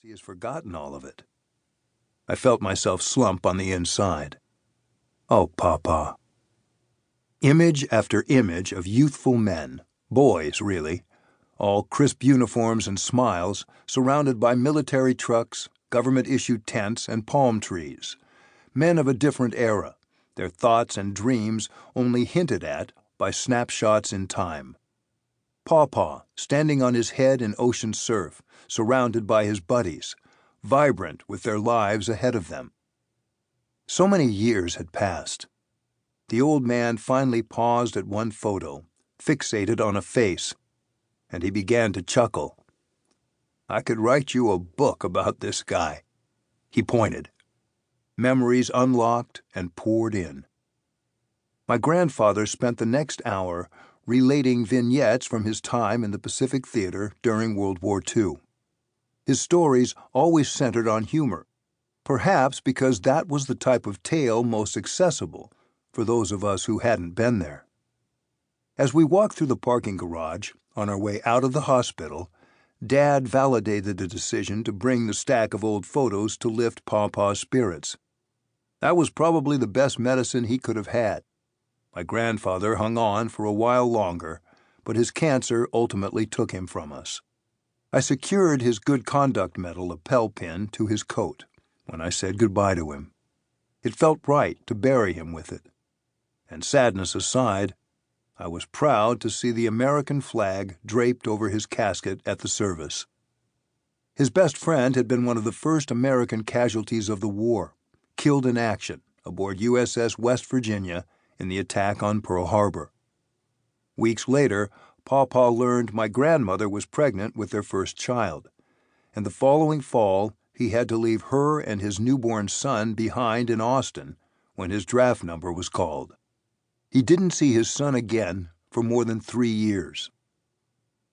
He has forgotten all of it. I felt myself slump on the inside. Oh, Papa. Image after image of youthful men, boys really, all crisp uniforms and smiles, surrounded by military trucks, government-issued tents, and palm trees. Men of a different era, their thoughts and dreams only hinted at by snapshots in time. Pawpaw, standing on his head in ocean surf, surrounded by his buddies, vibrant with their lives ahead of them. So many years had passed. The old man finally paused at one photo, fixated on a face, and he began to chuckle. I could write you a book about this guy. He pointed. Memories unlocked and poured in. My grandfather spent the next hour relating vignettes from his time in the Pacific Theater during World War II. His stories always centered on humor, perhaps because that was the type of tale most accessible for those of us who hadn't been there. As we walked through the parking garage, on our way out of the hospital, Dad validated the decision to bring the stack of old photos to lift Pawpaw's spirits. That was probably the best medicine he could have had. My grandfather hung on for a while longer, but his cancer ultimately took him from us. I secured his Good Conduct Medal lapel pin to his coat when I said goodbye to him. It felt right to bury him with it. And sadness aside, I was proud to see the American flag draped over his casket at the service. His best friend had been one of the first American casualties of the war, killed in action aboard USS West Virginia in the attack on Pearl Harbor. Weeks later, Pawpaw learned my grandmother was pregnant with their first child, and the following fall he had to leave her and his newborn son behind in Austin when his draft number was called. He didn't see his son again for more than 3 years.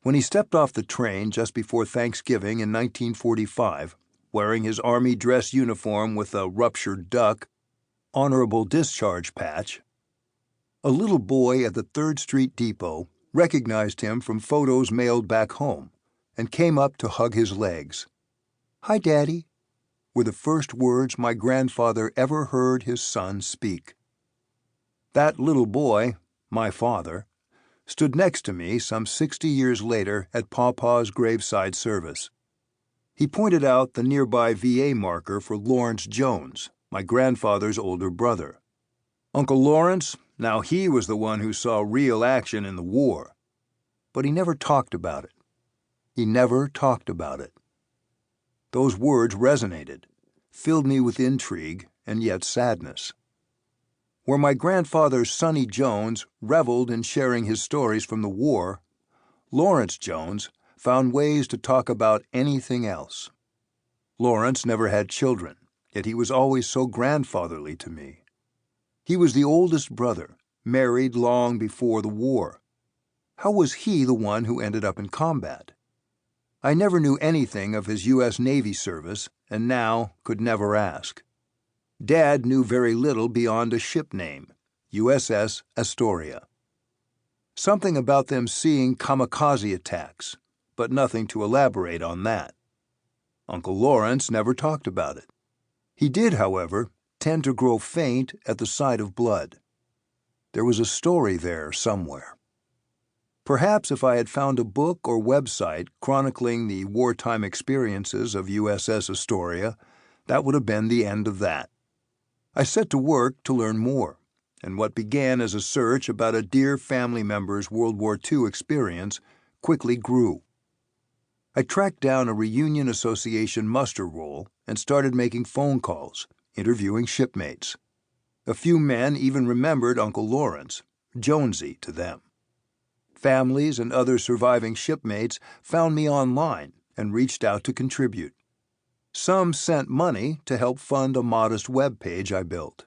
When he stepped off the train just before Thanksgiving in 1945, wearing his Army dress uniform with a ruptured duck, honorable discharge patch, a little boy at the 3rd Street Depot recognized him from photos mailed back home and came up to hug his legs. "Hi, Daddy," were the first words my grandfather ever heard his son speak. That little boy, my father, stood next to me some 60 years later at Pawpaw's graveside service. He pointed out the nearby VA marker for Lawrence Jones, my grandfather's older brother. Uncle Lawrence, now he was the one who saw real action in the war. But he never talked about it. He never talked about it. Those words resonated, filled me with intrigue and yet sadness. Where my grandfather Sonny Jones reveled in sharing his stories from the war, Lawrence Jones found ways to talk about anything else. Lawrence never had children, yet he was always so grandfatherly to me. He was the oldest brother, married long before the war. How was he the one who ended up in combat? I never knew anything of his U.S. Navy service and now could never ask. Dad knew very little beyond a ship name, USS Astoria. Something about them seeing Kamikaze attacks, but nothing to elaborate on that. Uncle Lawrence never talked about it. He did, however, tend to grow faint at the sight of blood. There was a story there somewhere. Perhaps if I had found a book or website chronicling the wartime experiences of USS Astoria, that would have been the end of that. I set to work to learn more, and what began as a search about a dear family member's World War II experience quickly grew. I tracked down a Reunion Association muster roll and started making phone calls, interviewing shipmates. A few men even remembered Uncle Lawrence, Jonesy to them. Families and other surviving shipmates found me online and reached out to contribute. Some sent money to help fund a modest web page I built.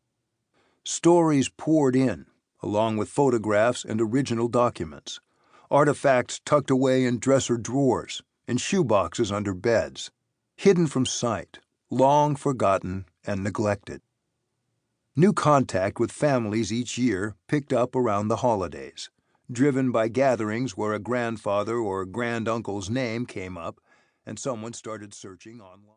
Stories poured in, along with photographs and original documents, artifacts tucked away in dresser drawers and shoeboxes under beds, hidden from sight, long forgotten and neglected. New contact with families each year picked up around the holidays, driven by gatherings where a grandfather or granduncle's name came up and someone started searching online.